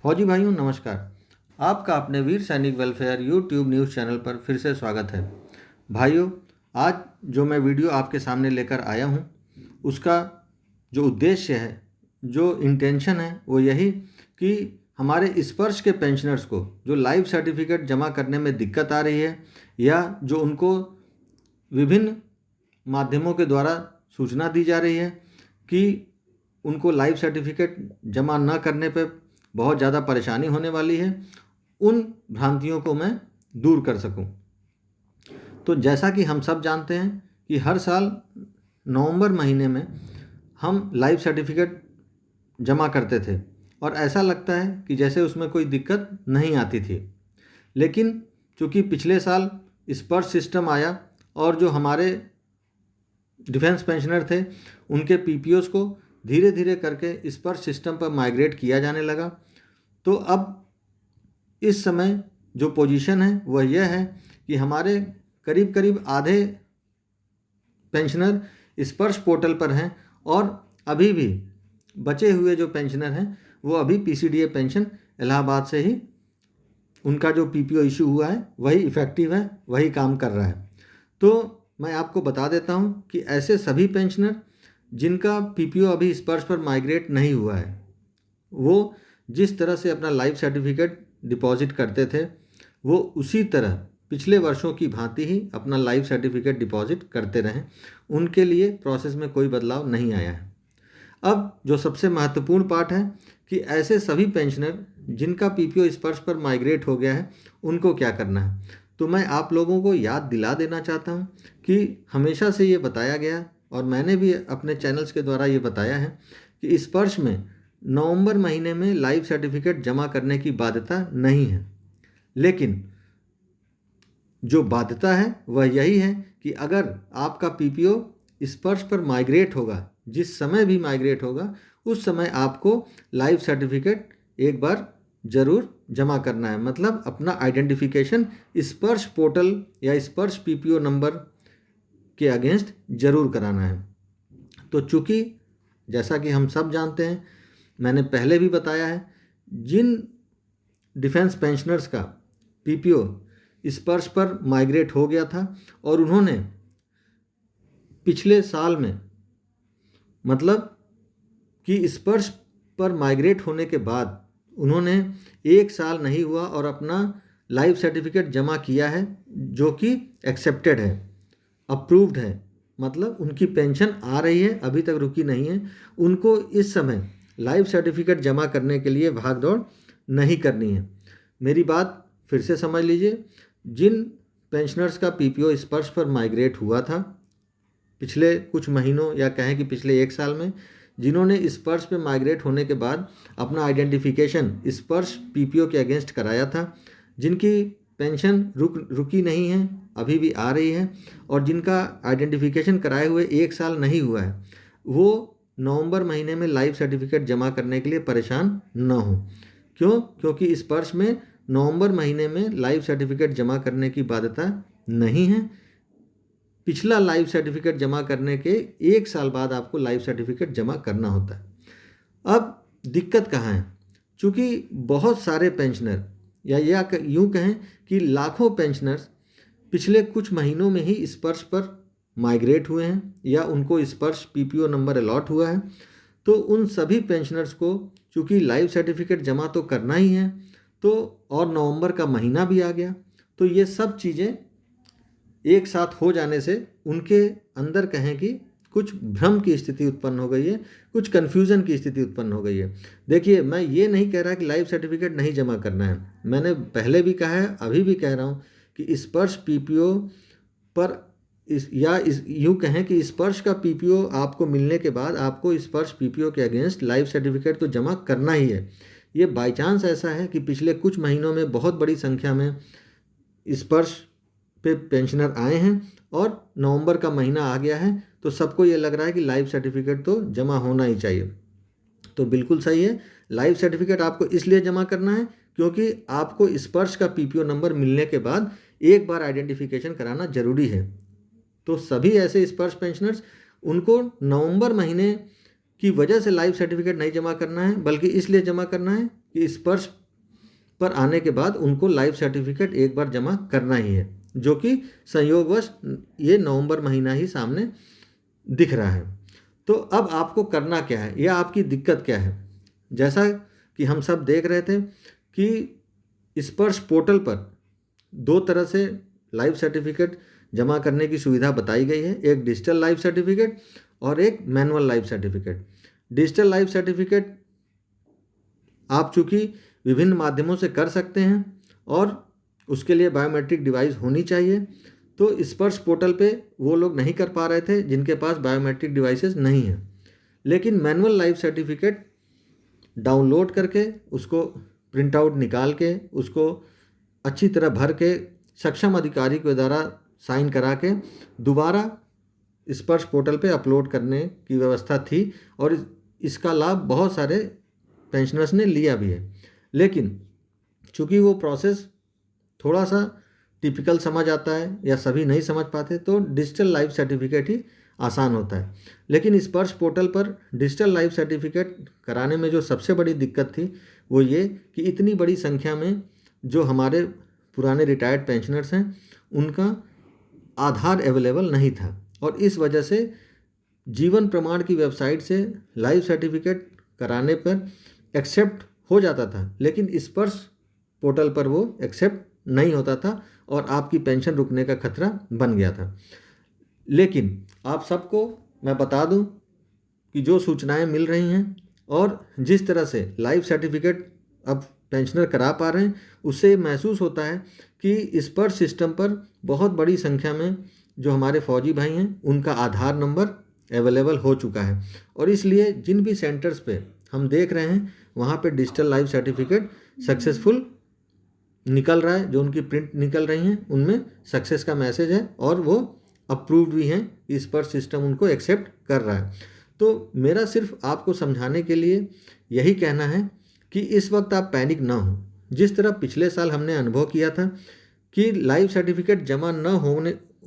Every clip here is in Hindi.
फौजी भाइयों नमस्कार। आपका अपने वीर सैनिक वेलफेयर यूट्यूब न्यूज़ चैनल पर फिर से स्वागत है। भाइयों, आज जो मैं वीडियो आपके सामने लेकर आया हूँ उसका जो उद्देश्य है, जो इंटेंशन है, वो यही कि हमारे स्पर्श के पेंशनर्स को जो लाइफ सर्टिफिकेट जमा करने में दिक्कत आ रही है या जो उनको विभिन्न माध्यमों के द्वारा सूचना दी जा रही है कि उनको लाइफ सर्टिफिकेट जमा न करने पर बहुत ज़्यादा परेशानी होने वाली है, उन भ्रांतियों को मैं दूर कर सकूं। तो जैसा कि हम सब जानते हैं कि हर साल नवंबर महीने में हम लाइफ सर्टिफिकेट जमा करते थे और ऐसा लगता है कि जैसे उसमें कोई दिक्कत नहीं आती थी। लेकिन चूँकि पिछले साल स्पर्श सिस्टम आया और जो हमारे डिफेंस पेंशनर थे उनके पीपीओस को धीरे धीरे करके स्पर्श सिस्टम पर माइग्रेट किया जाने लगा। तो अब इस समय जो पोजीशन है वह यह है कि हमारे करीब करीब आधे पेंशनर स्पर्श पोर्टल पर हैं और अभी भी बचे हुए जो पेंशनर हैं वो अभी पीसीडीए पेंशन इलाहाबाद से ही उनका जो पीपीओ इशू हुआ है वही इफ़ेक्टिव है, वही काम कर रहा है। तो मैं आपको बता देता हूं कि ऐसे सभी पेंशनर जिनका पीपीओ अभी स्पर्श पर माइग्रेट नहीं हुआ है, वो जिस तरह से अपना लाइफ सर्टिफिकेट डिपॉजिट करते थे वो उसी तरह पिछले वर्षों की भांति ही अपना लाइफ सर्टिफिकेट डिपॉजिट करते रहें। उनके लिए प्रोसेस में कोई बदलाव नहीं आया है। अब जो सबसे महत्वपूर्ण पार्ट है कि ऐसे सभी पेंशनर जिनका पीपीओ स्पर्श पर माइग्रेट हो गया है उनको क्या करना है। तो मैं आप लोगों को याद दिला देना चाहता हूं कि हमेशा से ये बताया गया और मैंने भी अपने चैनल्स के द्वारा ये बताया है कि स्पर्श में नवंबर महीने में लाइफ सर्टिफिकेट जमा करने की बाध्यता नहीं है। लेकिन जो बाध्यता है वह यही है कि अगर आपका पीपीओ स्पर्श पर माइग्रेट होगा, जिस समय भी माइग्रेट होगा उस समय आपको लाइफ सर्टिफिकेट एक बार ज़रूर जमा करना है। मतलब अपना आइडेंटिफिकेशन स्पर्श पोर्टल या स्पर्श पीपीओ नंबर के अगेंस्ट ज़रूर कराना है। तो चूँकि जैसा कि हम सब जानते हैं, मैंने पहले भी बताया है, जिन डिफेंस पेंशनर्स का पीपीओ स्पर्श पर माइग्रेट हो गया था और उन्होंने पिछले साल में मतलब कि स्पर्श पर माइग्रेट होने के बाद उन्होंने 1 साल नहीं हुआ और अपना लाइफ सर्टिफिकेट जमा किया है जो कि एक्सेप्टेड है, अप्रूव्ड है, मतलब उनकी पेंशन आ रही है, अभी तक रुकी नहीं है, उनको इस समय लाइफ सर्टिफिकेट जमा करने के लिए भाग दौड़ नहीं करनी है। मेरी बात फिर से समझ लीजिए। जिन पेंशनर्स का पीपीओ स्पर्श पर माइग्रेट हुआ था पिछले कुछ महीनों या कहें कि पिछले 1 साल में, जिन्होंने स्पर्श पे माइग्रेट होने के बाद अपना आइडेंटिफिकेशन स्पर्श पीपीओ के अगेंस्ट कराया था, जिनकी पेंशन रुकी नहीं है, अभी भी आ रही है, और जिनका आइडेंटिफिकेशन कराए हुए 1 साल नहीं हुआ है, वो नवंबर महीने में लाइफ सर्टिफिकेट जमा करने के लिए परेशान न हो। क्यों? क्योंकि स्पर्श में नवंबर महीने में लाइफ सर्टिफिकेट जमा करने की बाध्यता नहीं है। पिछला लाइफ सर्टिफिकेट जमा करने के 1 साल बाद आपको लाइफ सर्टिफिकेट जमा करना होता है। अब दिक्कत कहाँ है? चूँकि बहुत सारे पेंशनर या यूँ कहें कि लाखों पेंशनर्स पिछले कुछ महीनों में ही स्पर्श पर माइग्रेट हुए हैं या उनको स्पर्श पीपीओ नंबर अलॉट हुआ है, तो उन सभी पेंशनर्स को चूँकि लाइफ सर्टिफिकेट जमा तो करना ही है, तो और नवंबर का महीना भी आ गया, तो ये सब चीज़ें एक साथ हो जाने से उनके अंदर कहें कि कुछ भ्रम की स्थिति उत्पन्न हो गई है, कुछ कन्फ्यूज़न की स्थिति उत्पन्न हो गई है। देखिए, मैं ये नहीं कह रहा कि लाइफ सर्टिफिकेट नहीं जमा करना है। मैंने पहले भी कहा है, अभी भी कह रहा हूँ कि स्पर्श पीपीओ पर यूँ कहें कि स्पर्श का पीपीओ आपको मिलने के बाद आपको स्पर्श पीपीओ के अगेंस्ट लाइफ सर्टिफिकेट तो जमा करना ही है। ये बाई चांस ऐसा है कि पिछले कुछ महीनों में बहुत बड़ी संख्या में स्पर्श पे पेंशनर आए हैं और नवंबर का महीना आ गया है, तो सबको ये लग रहा है कि लाइफ सर्टिफिकेट तो जमा होना ही चाहिए। तो बिल्कुल सही है, लाइफ सर्टिफिकेट आपको इसलिए जमा करना है क्योंकि आपको स्पर्श का पीपीओ नंबर मिलने के बाद एक बार आइडेंटिफिकेशन कराना जरूरी है। तो सभी ऐसे स्पर्श पेंशनर्स, उनको नवंबर महीने की वजह से लाइफ सर्टिफिकेट नहीं जमा करना है, बल्कि इसलिए जमा करना है कि स्पर्श पर आने के बाद उनको लाइफ सर्टिफिकेट एक बार जमा करना ही है, जो कि संयोगवश ये नवंबर महीना ही सामने दिख रहा है। तो अब आपको करना क्या है या आपकी दिक्कत क्या है? जैसा कि हम सब देख रहे थे कि स्पर्श पोर्टल पर दो तरह से लाइफ सर्टिफिकेट जमा करने की सुविधा बताई गई है, एक डिजिटल लाइफ सर्टिफिकेट और एक manual life certificate. Digital life certificate आप चूँकि विभिन्न माध्यमों से कर सकते हैं और उसके लिए बायोमेट्रिक डिवाइस होनी चाहिए। तो स्पर्श पोर्टल पे वो लोग नहीं कर पा रहे थे जिनके पास बायोमेट्रिक डिवाइसेस नहीं हैं, लेकिन मैनुअल लाइफ सर्टिफिकेट डाउनलोड करके उसको प्रिंट आउट निकाल के उसको अच्छी तरह भर के सक्षम अधिकारी के द्वारा साइन करा के दोबारा स्पर्श पोर्टल पे अपलोड करने की व्यवस्था थी और इसका लाभ बहुत सारे पेंशनर्स ने लिया भी है। लेकिन चूँकि वो प्रोसेस थोड़ा सा टिपिकल समझ आता है या सभी नहीं समझ पाते, तो डिजिटल लाइफ सर्टिफिकेट ही आसान होता है। लेकिन स्पर्श पोर्टल पर डिजिटल लाइफ सर्टिफिकेट कराने में जो सबसे बड़ी दिक्कत थी वो ये कि इतनी बड़ी संख्या में जो हमारे पुराने रिटायर्ड पेंशनर्स हैं उनका आधार अवेलेबल नहीं था और इस वजह से जीवन प्रमाण की वेबसाइट से लाइफ सर्टिफिकेट कराने पर एक्सेप्ट हो जाता था, लेकिन स्पर्श पोर्टल पर वो एक्सेप्ट नहीं होता था और आपकी पेंशन रुकने का खतरा बन गया था। लेकिन आप सबको मैं बता दूं कि जो सूचनाएं मिल रही हैं और जिस तरह से लाइफ सर्टिफिकेट अब पेंशनर करा पा रहे हैं, उससे महसूस होता है कि स्पर्श सिस्टम पर बहुत बड़ी संख्या में जो हमारे फौजी भाई हैं उनका आधार नंबर अवेलेबल हो चुका है और इसलिए जिन भी सेंटर्स पे हम देख रहे हैं वहाँ पे डिजिटल लाइफ सर्टिफिकेट सक्सेसफुल निकल रहा है। जो उनकी प्रिंट निकल रही हैं उनमें सक्सेस का मैसेज है और वो अप्रूव्ड भी हैं, इस पर सिस्टम उनको एक्सेप्ट कर रहा है। तो मेरा सिर्फ आपको समझाने के लिए यही कहना है कि इस वक्त आप पैनिक ना हो। जिस तरह पिछले साल हमने अनुभव किया था कि लाइफ सर्टिफिकेट जमा न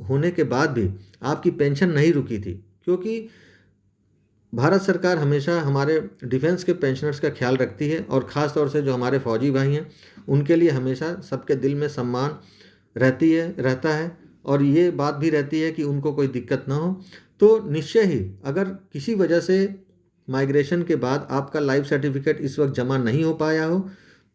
होने के बाद भी आपकी पेंशन नहीं रुकी थी, क्योंकि भारत सरकार हमेशा हमारे डिफेंस के पेंशनर्स का ख्याल रखती है और ख़ास तौर से जो हमारे फौजी भाई हैं उनके लिए हमेशा सबके दिल में सम्मान रहता है और ये बात भी रहती है कि उनको कोई दिक्कत ना हो। तो निश्चय ही अगर किसी वजह से माइग्रेशन के बाद आपका लाइफ सर्टिफिकेट इस वक्त जमा नहीं हो पाया हो,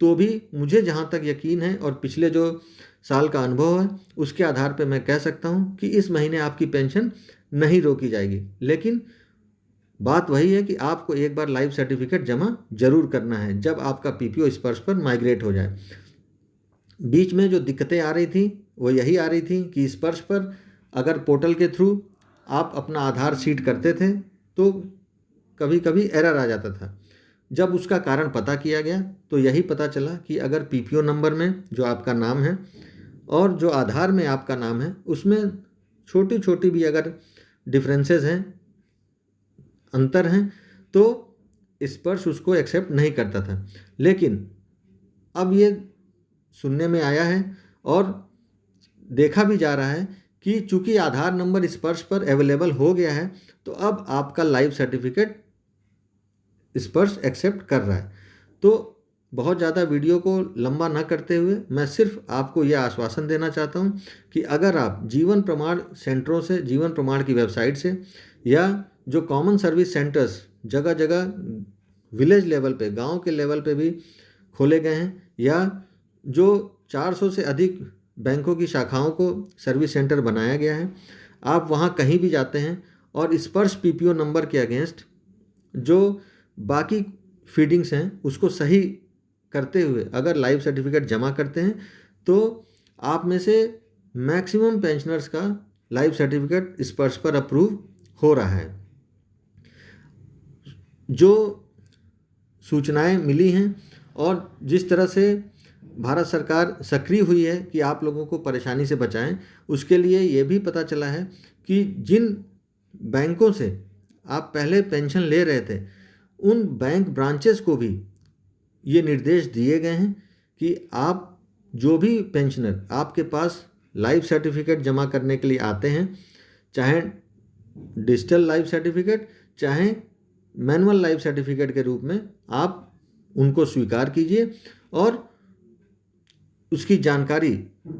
तो भी मुझे जहाँ तक यकीन है और पिछले जो साल का अनुभव है उसके आधार पर मैं कह सकता हूँ कि इस महीने आपकी पेंशन नहीं रोकी जाएगी। लेकिन बात वही है कि आपको एक बार लाइफ सर्टिफिकेट जमा जरूर करना है जब आपका पीपीओ स्पर्श पर माइग्रेट हो जाए। बीच में जो दिक्कतें आ रही थी वो यही आ रही थी कि स्पर्श पर अगर पोर्टल के थ्रू आप अपना आधार सीड करते थे तो कभी कभी एरर आ जाता था। जब उसका कारण पता किया गया तो यही पता चला कि अगर पीपीओ नंबर में जो आपका नाम है और जो आधार में आपका नाम है उसमें छोटी छोटी भी अगर डिफरेंसेस हैं, अंतर हैं, तो स्पर्श उसको एक्सेप्ट नहीं करता था। लेकिन अब ये सुनने में आया है और देखा भी जा रहा है कि चूंकि आधार नंबर स्पर्श पर अवेलेबल हो गया है तो अब आपका लाइफ सर्टिफिकेट स्पर्श एक्सेप्ट कर रहा है। तो बहुत ज़्यादा वीडियो को लंबा ना करते हुए मैं सिर्फ आपको यह आश्वासन देना चाहता हूँ कि अगर आप जीवन प्रमाण सेंटरों से, जीवन प्रमाण की वेबसाइट से या जो कॉमन सर्विस सेंटर्स जगह जगह विलेज लेवल पे, गांव के लेवल पे भी खोले गए हैं, या जो 400 से अधिक बैंकों की शाखाओं को सर्विस सेंटर बनाया गया है, आप वहां कहीं भी जाते हैं और स्पर्श पीपीओ नंबर के अगेंस्ट जो बाकी फीडिंग्स हैं उसको सही करते हुए अगर लाइफ सर्टिफिकेट जमा करते हैं तो आप में से मैक्सिमम पेंशनर्स का लाइफ सर्टिफिकेट स्पर्श पर अप्रूव हो रहा है। जो सूचनाएं मिली हैं और जिस तरह से भारत सरकार सक्रिय हुई है कि आप लोगों को परेशानी से बचाएं, उसके लिए ये भी पता चला है कि जिन बैंकों से आप पहले पेंशन ले रहे थे उन बैंक ब्रांचेस को भी ये निर्देश दिए गए हैं कि आप जो भी पेंशनर आपके पास लाइफ सर्टिफिकेट जमा करने के लिए आते हैं, चाहे डिजिटल लाइफ सर्टिफिकेट चाहे मैनुअल लाइफ सर्टिफिकेट के रूप में, आप उनको स्वीकार कीजिए और उसकी जानकारी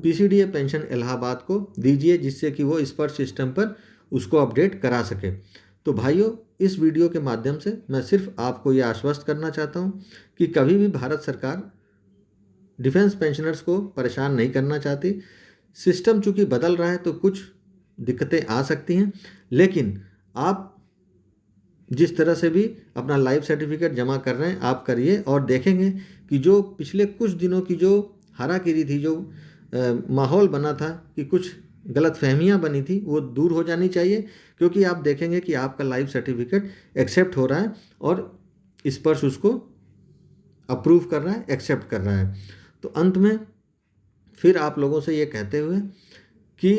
पीसीडीए पेंशन इलाहाबाद को दीजिए, जिससे कि वो स्पर्श सिस्टम पर उसको अपडेट करा सके। तो भाइयों, इस वीडियो के माध्यम से मैं सिर्फ आपको ये आश्वस्त करना चाहता हूँ कि कभी भी भारत सरकार डिफेंस पेंशनर्स को परेशान नहीं करना चाहती। सिस्टम चूंकि बदल रहा है तो कुछ दिक्कतें आ सकती हैं, लेकिन आप जिस तरह से भी अपना लाइफ सर्टिफिकेट जमा कर रहे हैं आप करिए, और देखेंगे कि जो पिछले कुछ दिनों की जो हाराकिरी थी, जो माहौल बना था कि कुछ गलतफहमियां बनी थी, वो दूर हो जानी चाहिए। क्योंकि आप देखेंगे कि आपका लाइफ सर्टिफिकेट एक्सेप्ट हो रहा है और स्पर्श उसको अप्रूव कर रहा है, एक्सेप्ट कर रहा है। तो अंत में फिर आप लोगों से ये कहते हुए कि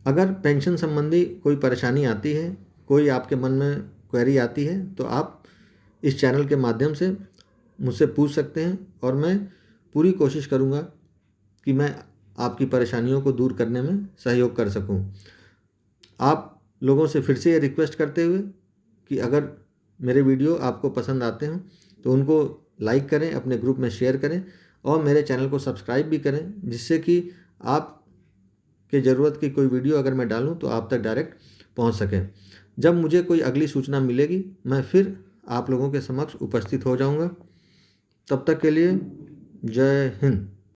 अगर पेंशन संबंधी कोई परेशानी आती है, कोई आपके मन में क्वेरी आती है, तो आप इस चैनल के माध्यम से मुझसे पूछ सकते हैं और मैं पूरी कोशिश करूंगा कि मैं आपकी परेशानियों को दूर करने में सहयोग कर सकूं। आप लोगों से फिर से ये रिक्वेस्ट करते हुए कि अगर मेरे वीडियो आपको पसंद आते हैं तो उनको लाइक करें, अपने ग्रुप में शेयर करें और मेरे चैनल को सब्सक्राइब भी करें, जिससे कि आप के ज़रूरत की कोई वीडियो अगर मैं डालूं तो आप तक डायरेक्ट पहुंच सके। जब मुझे कोई अगली सूचना मिलेगी मैं फिर आप लोगों के समक्ष उपस्थित हो जाऊंगा। तब तक के लिए जय हिंद।